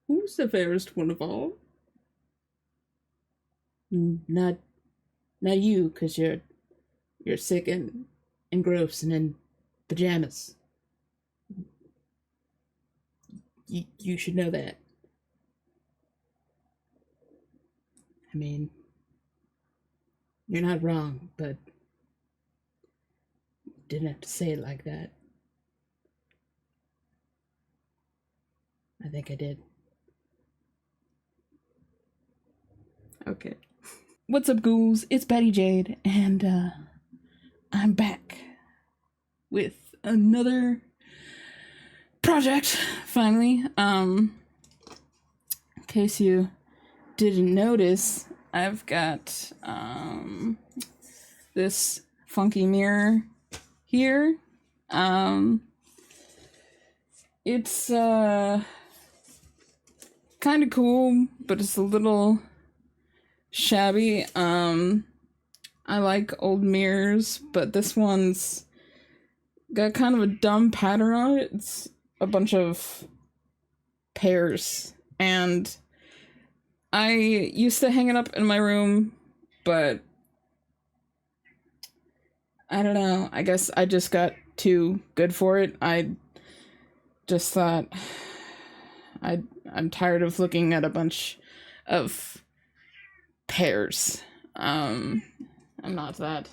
Who's the fairest one of all? Not you, 'cause you're sick and gross and in pajamas. You should know that. I mean, you're not wrong, but you didn't have to say it like that. I think I did. Okay. What's up, ghouls? It's Betty Jade, and I'm back with another project, finally. In case you didn't notice, I've got this funky mirror here. It's kind of cool, but it's a little shabby. I like old mirrors, but this one's got kind of a dumb pattern on it. It's a bunch of pears, and I used to hang it up in my room, but I don't know. I guess I just got too good for it. I just thought I'm tired of looking at a bunch of pears. I'm not that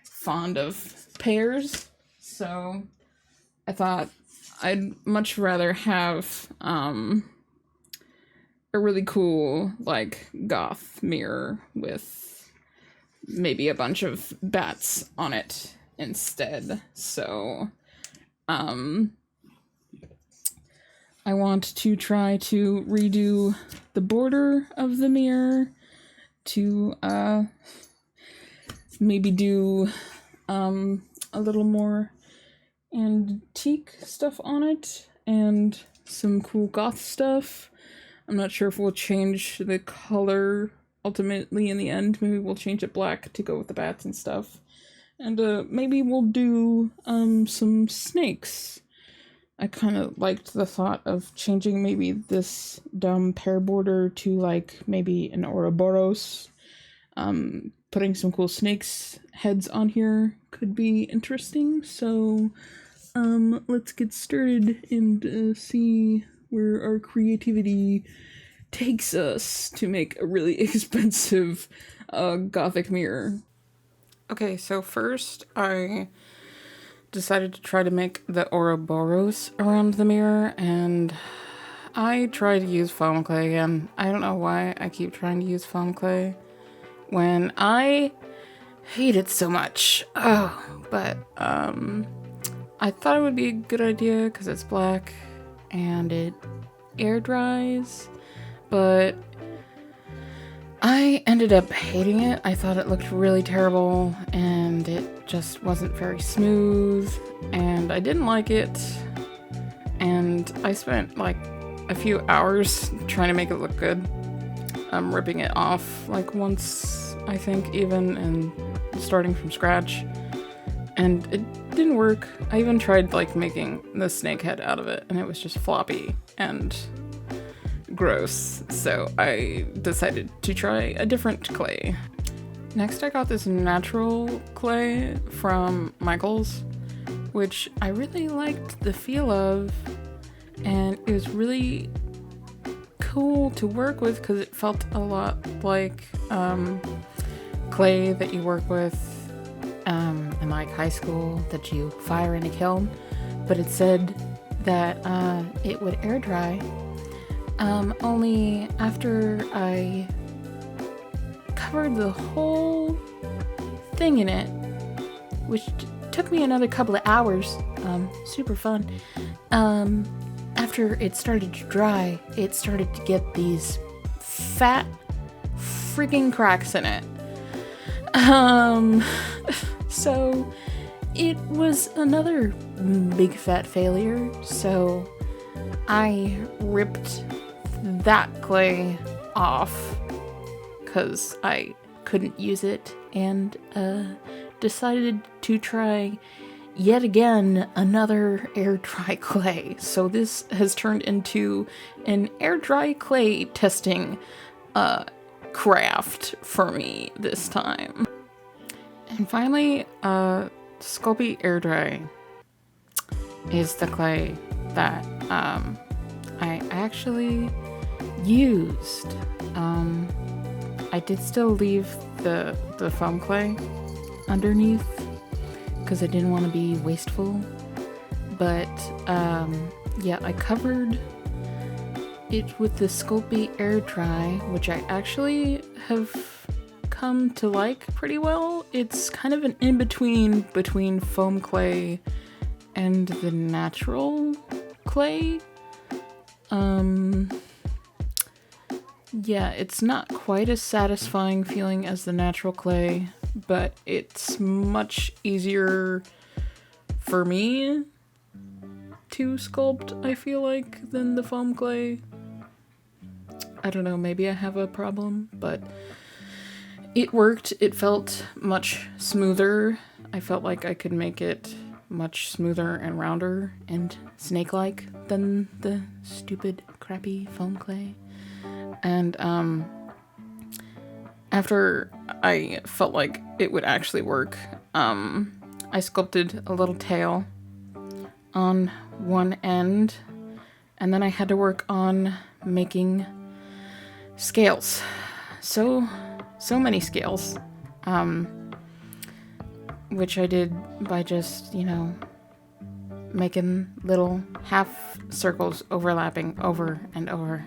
fond of pears, so I thought I'd much rather have a really cool like goth mirror with maybe a bunch of bats on it instead. So I want to try to redo the border of the mirror to maybe do a little more antique stuff on it and some cool goth stuff. I'm not sure if we'll change the color ultimately in the end. Maybe we'll change it black to go with the bats and stuff. And maybe we'll do some snakes. I kind of liked the thought of changing maybe this dumb pear border to like maybe an Ouroboros. Putting some cool snakes heads on here could be interesting. So let's get started and see where our creativity takes us to make a really expensive gothic mirror. Okay, so first I decided to try to make the Ouroboros around the mirror, and I tried to use foam clay again. I don't know why I keep trying to use foam clay when I hate it so much. But I thought it would be a good idea because it's black and it air dries, but I ended up hating it. I thought it looked really terrible and it just wasn't very smooth and I didn't like it. And I spent like a few hours trying to make it look good. I'm ripping it off like once, I think, even, and starting from scratch. And it didn't work. I even tried like making the snake head out of it and it was just floppy and gross, so I decided to try a different clay. Next I got this natural clay from Michael's, which I really liked the feel of, and it was really cool to work with because it felt a lot like clay that you work with in like high school that you fire in a kiln, but it said that it would air dry. Only after I covered the whole thing in it, which took me another couple of hours, super fun, after it started to dry, it started to get these fat freaking cracks in it. So it was another big fat failure, so I ripped that clay off because I couldn't use it and decided to try yet again, another air dry clay. So this has turned into an air dry clay testing craft for me this time. And finally, Sculpy air dry is the clay that I actually used. I did still leave the foam clay underneath because I didn't want to be wasteful, but yeah, I covered it with the Sculpy air dry, which I actually have come to like pretty well. It's kind of an in-between foam clay and the natural clay. Yeah, it's not quite as satisfying feeling as the natural clay, but it's much easier for me to sculpt, I feel like, than the foam clay. I don't know, maybe I have a problem, but it worked. It felt much smoother. I felt like I could make it much smoother and rounder and snake-like than the stupid, crappy foam clay. And after I felt like it would actually work, I sculpted a little tail on one end, and then I had to work on making scales. So many scales, which I did by just, you know, making little half circles overlapping over and over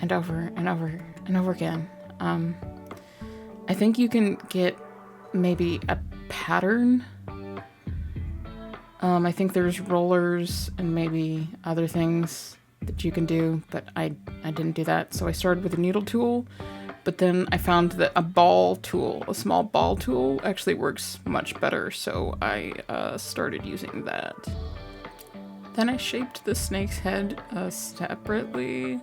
and over and over and over again. I think you can get maybe a pattern. I think there's rollers and maybe other things that you can do, but I didn't do that. So I started with a needle tool, but then I found that a ball tool, a small ball tool, actually works much better. So I started using that. Then I shaped the snake's head separately.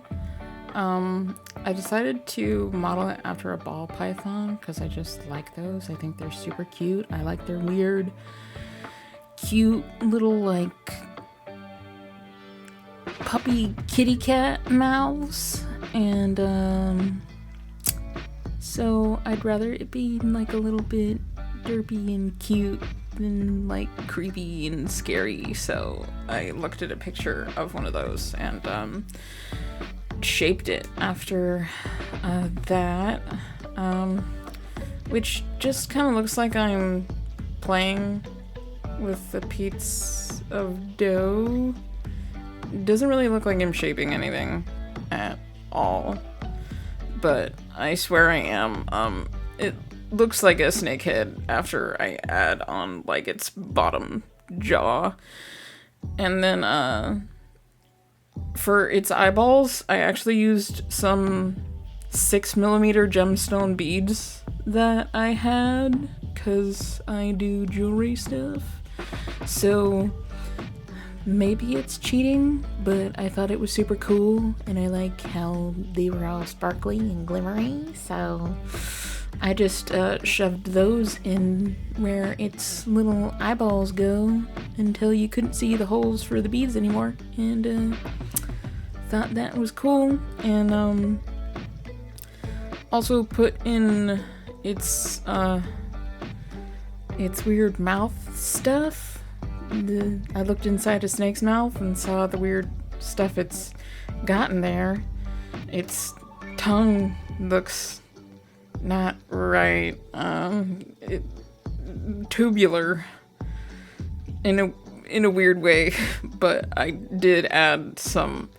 I decided to model it after a ball python because I just like those. I think they're super cute. I like their weird, cute little, like, puppy kitty cat mouths. And, so I'd rather it be, like, a little bit derpy and cute than, like, creepy and scary. So I looked at a picture of one of those and, shaped it after that, which just kind of looks like I'm playing with a piece of dough. Doesn't really look like I'm shaping anything at all, but I swear I am. It looks like a snake head after I add on, like, its bottom jaw, and then for its eyeballs, I actually used some 6mm gemstone beads that I had, because I do jewelry stuff. So maybe it's cheating, but I thought it was super cool, and I like how they were all sparkly and glimmery, so I just shoved those in where its little eyeballs go until you couldn't see the holes for the beads anymore, and thought that was cool. And also put in its weird mouth stuff. I looked inside a snake's mouth and saw the weird stuff it's gotten there. Its tongue looks not right. Tubular in a weird way, but I did add some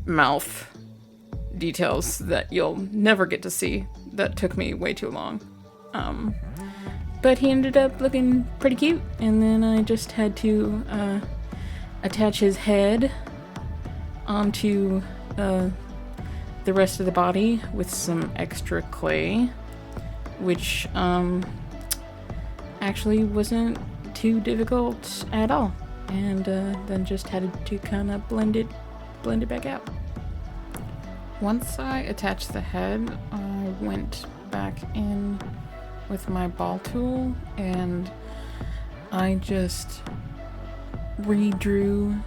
mouth details that you'll never get to see. That took me way too long. But he ended up looking pretty cute, and then I just had to attach his head onto the rest of the body with some extra clay, which actually wasn't too difficult at all, and then just had to kind of blend it back out. Once I attached the head, I went back in with my ball tool and I just redrew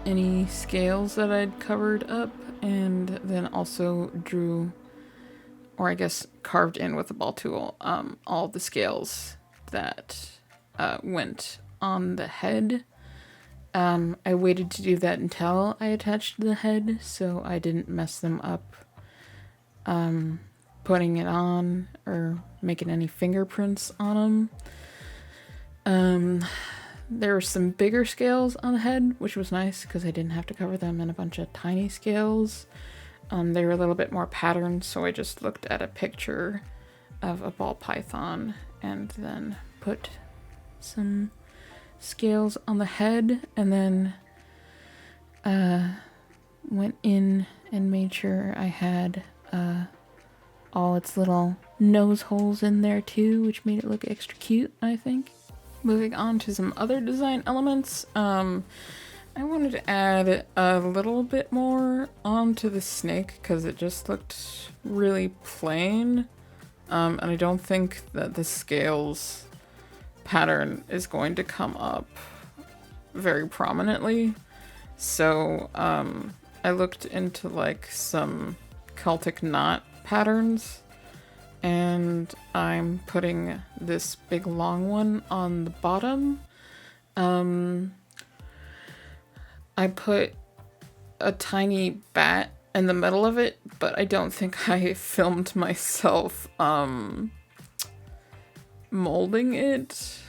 any scales that I'd covered up, and then also drew, or I guess carved in with the ball tool, all the scales that went on the head. I waited to do that until I attached the head, so I didn't mess them up putting it on or making any fingerprints on them. There were some bigger scales on the head, which was nice because I didn't have to cover them in a bunch of tiny scales. They were a little bit more patterned, so I just looked at a picture of a ball python and then put some scales on the head, and then went in and made sure I had all its little nose holes in there too, which made it look extra cute, I think. Moving on to some other design elements, I wanted to add a little bit more onto the snake because it just looked really plain, and I don't think that the scales pattern is going to come up very prominently. So I looked into like some Celtic knot patterns, and I'm putting this big long one on the bottom. I put a tiny bat in the middle of it, but I don't think I filmed myself molding it,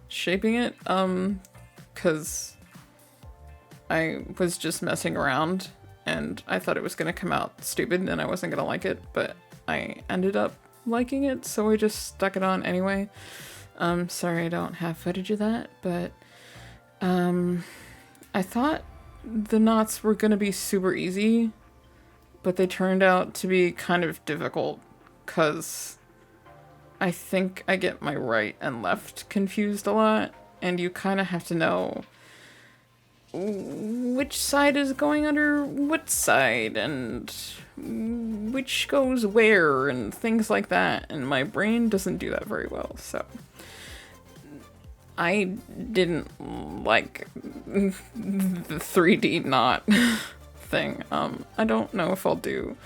shaping it, because I was just messing around and I thought it was gonna come out stupid and I wasn't gonna like it, but I ended up liking it, so I just stuck it on anyway. Sorry I don't have footage of that, but I thought the knots were gonna be super easy, but they turned out to be kind of difficult because I think I get my right and left confused a lot, and you kind of have to know which side is going under what side and which goes where and things like that, and my brain doesn't do that very well, so I didn't like the 3D knot thing. I don't know if I'll do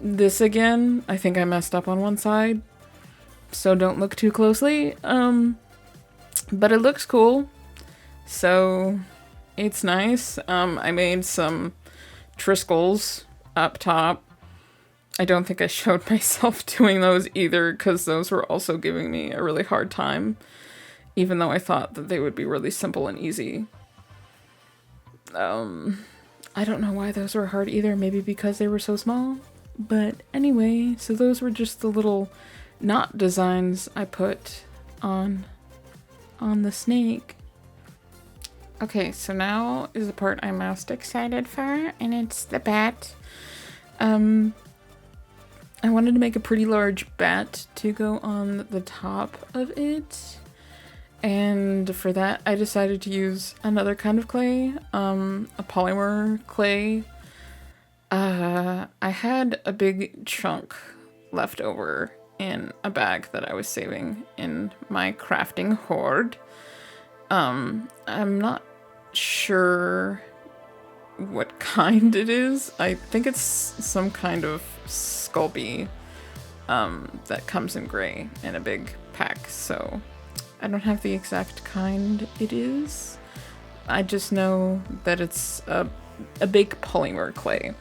this again. I think I messed up on one side, so don't look too closely. But it looks cool, so it's nice. I made some Triskells up top. I don't think I showed myself doing those either, because those were also giving me a really hard time, even though I thought that they would be really simple and easy. I don't know why those were hard either, maybe because they were so small. But anyway, so those were just the little knot designs I put on the snake. Okay, so now is the part I'm most excited for, and it's the bat. I wanted to make a pretty large bat to go on the top of it, and for that I decided to use another kind of clay, a polymer clay. I had a big chunk left over in a bag that I was saving in my crafting hoard. I'm not sure what kind it is. I think it's some kind of Sculpy that comes in gray in a big pack, so I don't have the exact kind it is. I just know that it's a big polymer clay.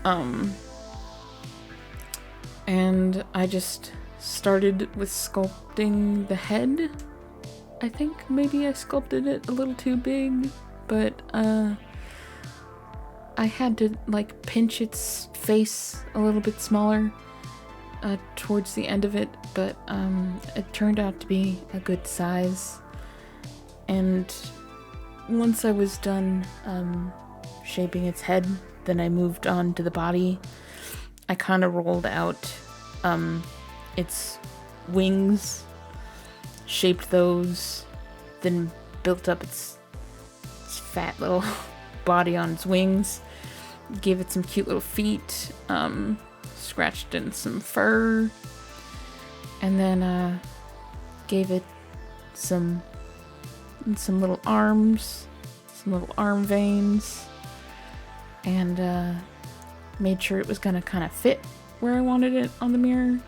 And I just started with sculpting the head. I think maybe I sculpted it a little too big, but I had to like pinch its face a little bit smaller towards the end of it, but it turned out to be a good size. And once I was done shaping its head, then I moved on to the body. I kind of rolled out its wings, shaped those, then built up its fat little body on its wings, gave it some cute little feet, scratched in some fur, and then gave it some little arms, some little arm veins, and made sure it was gonna kind of fit where I wanted it on the mirror.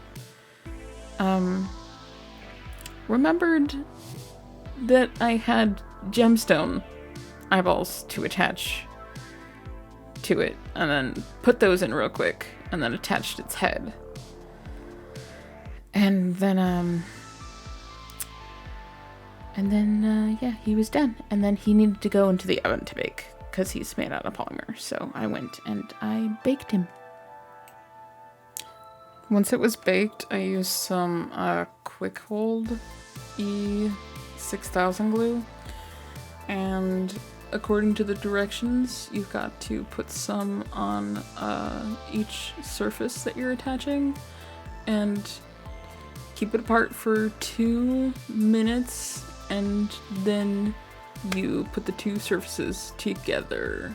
Remembered that I had gemstone eyeballs to attach to it, and then put those in real quick, and then attached its head. And then yeah, he was done. And then he needed to go into the oven to bake, because he's made out of polymer. So I went and I baked him. Once it was baked, I used some Quick Hold E6000 glue. And according to the directions, you've got to put some on each surface that you're attaching. And keep it apart for 2 minutes, and then you put the two surfaces together,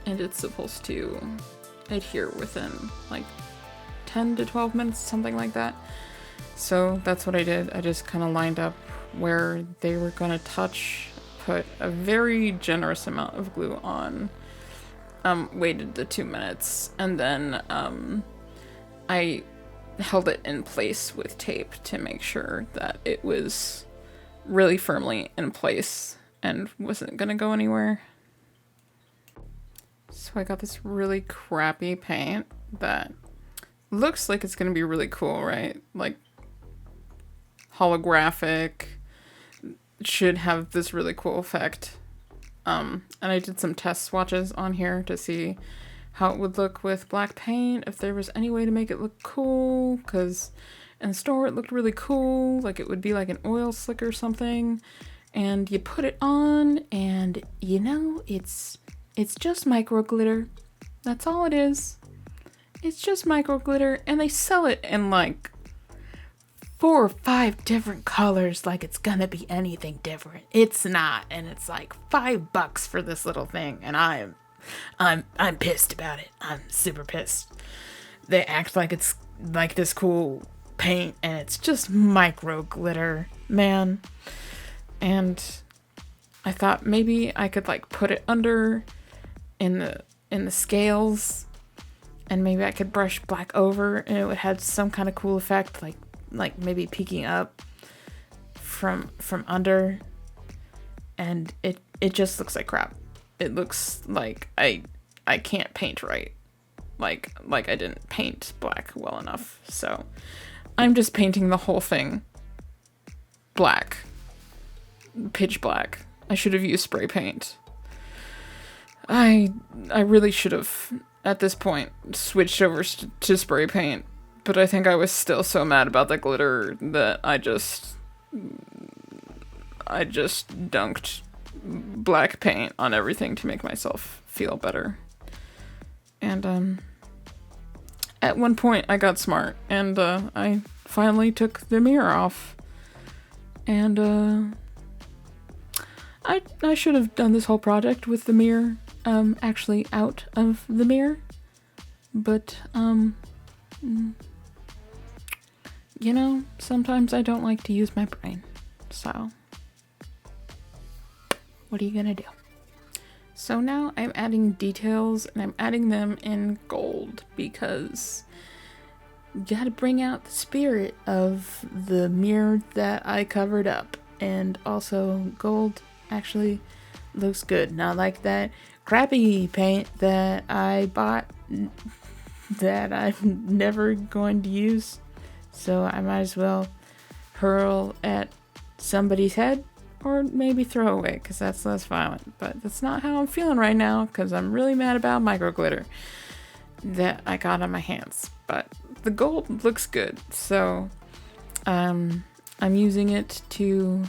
and it's supposed to adhere within like 10 to 12 minutes, something like that. So that's what I did. I just kind of lined up where they were going to touch, put a very generous amount of glue on, waited the 2 minutes, and then I held it in place with tape to make sure that it was really firmly in place and wasn't gonna go anywhere. So I got this really crappy paint that looks like it's gonna be really cool, right? Like holographic, should have this really cool effect. And I did some test swatches on here to see how it would look with black paint, if there was any way to make it look cool, because in the store it looked really cool, like it would be like an oil slick or something, and you put it on, and you know, it's just micro glitter. That's all it is. It's just micro glitter, and they sell it in like 4 or 5 different colors, like it's gonna be anything different. It's not, and it's like $5 for this little thing, and I'm pissed about it. I'm super pissed. They act like it's like this cool paint, and it's just micro glitter, man. And I thought maybe I could like put it under in the scales, and maybe I could brush black over, and it would have some kind of cool effect, like maybe peeking up from under, and it just looks like crap. It looks like I can't paint right. Like I didn't paint black well enough. So I'm just painting the whole thing black. Pitch black. I should have used spray paint. I really should have, at this point, switched over to spray paint. But I think I was still so mad about the glitter that I just dunked black paint on everything to make myself feel better. And at one point I got smart, and I finally took the mirror off, and I should have done this whole project with the mirror actually out of the mirror, but you know, sometimes I don't like to use my brain, so what are you gonna do? So now I'm adding details, and I'm adding them in gold, because you gotta bring out the spirit of the mirror that I covered up. And also gold actually looks good, not like that crappy paint that I bought that I'm never going to use. So I might as well hurl at somebody's head, or maybe throw away, because that's less violent. But that's not how I'm feeling right now, because I'm really mad about micro glitter that I got on my hands. But the gold looks good, so I'm using it to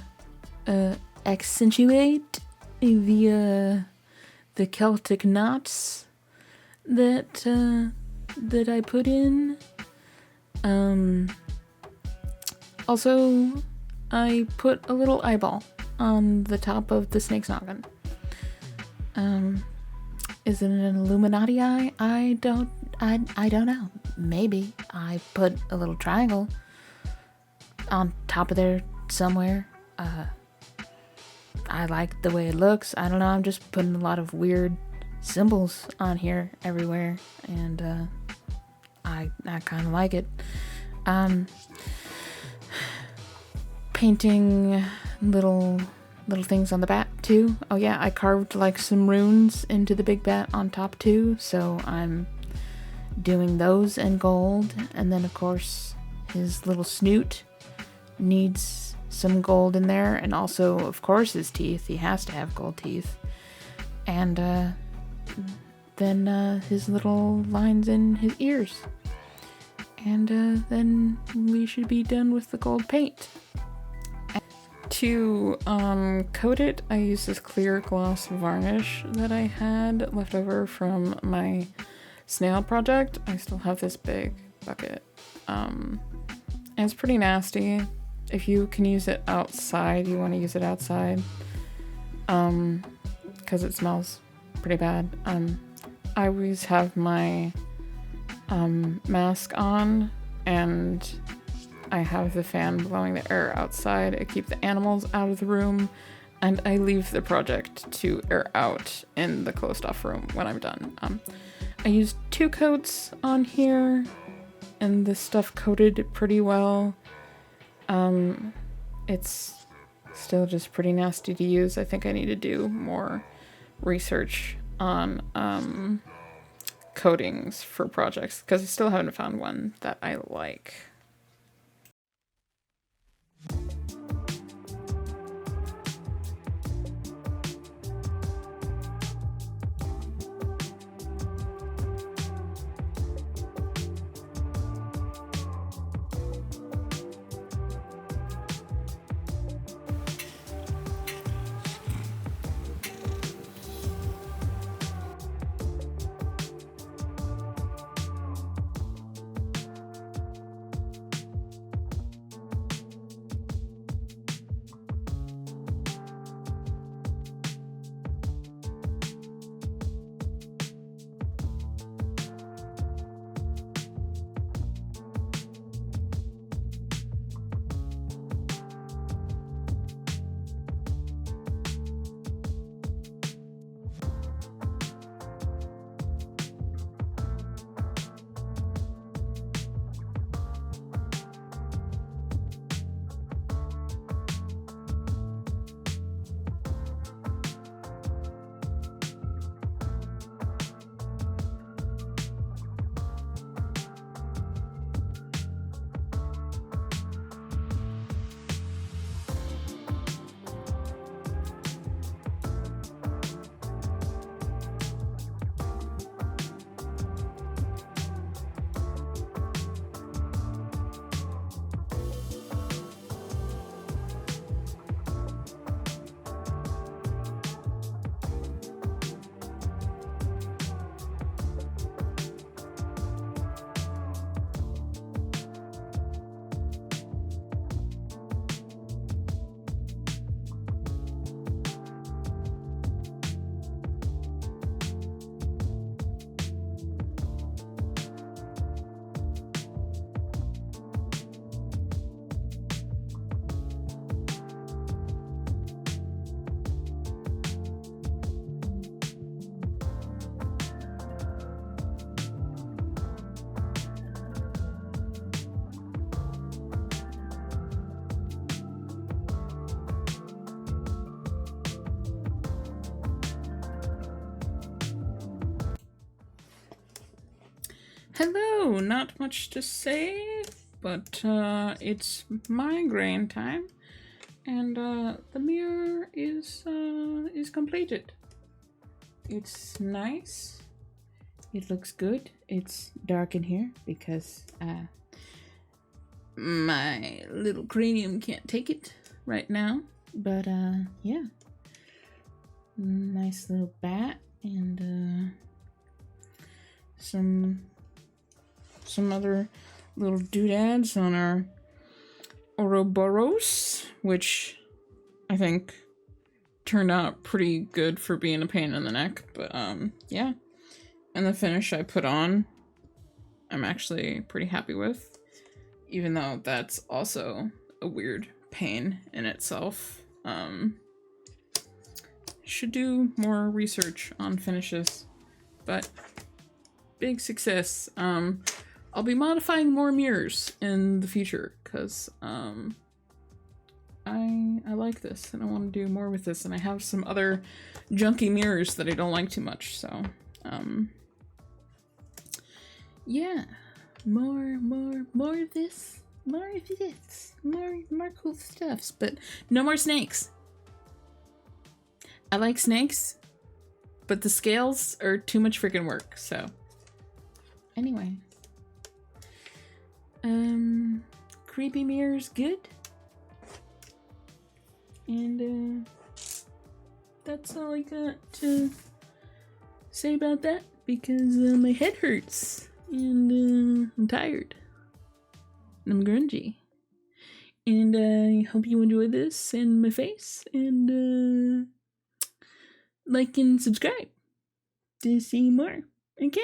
accentuate the Celtic knots that I put in. Also, I put a little eyeball on the top of the snake's noggin. Is it an Illuminati eye? I don't know. Maybe. I put a little triangle on top of there somewhere. I like the way it looks. I don't know, I'm just putting a lot of weird symbols on here everywhere, and I kind of like it. Painting little things on the bat too. Oh yeah, I carved like some runes into the big bat on top too, so I'm doing those in gold. And then of course his little snoot needs some gold in there, and also of course his teeth. He has to have gold teeth. And then his little lines in his ears. And then we should be done with the gold paint. To coat it, I use this clear gloss varnish that I had left over from my snail project. I still have this big bucket. And it's pretty nasty. If you can use it outside, you want to use it outside. Because it smells pretty bad. I always have my mask on, and I have the fan blowing the air outside. I keep the animals out of the room, and I leave the project to air out in the closed off room when I'm done. I used 2 coats on here, and this stuff coated pretty well. It's still just pretty nasty to use. I think I need to do more research on coatings for projects, because I still haven't found one that I like. Hello, not much to say, but it's migraine time, and the mirror is completed. It's nice. It looks good. It's dark in here because my little cranium can't take it right now. But yeah, nice little bat and some other little doodads on our Ouroboros, which I think turned out pretty good for being a pain in the neck. But yeah, and the finish I put on, I'm actually pretty happy with, even though that's also a weird pain in itself. Should do more research on finishes, but big success. I'll be modifying more mirrors in the future because I like this and I want to do more with this, and I have some other junky mirrors that I don't like too much, so yeah, more of this, more cool stuffs, but no more snakes. I like snakes, but the scales are too much freaking work, so anyway. Creepy mirrors good. And that's all I got to say about that, because my head hurts and I'm tired and I'm grungy. And I hope you enjoyed this and my face, and like and subscribe to see more. Okay?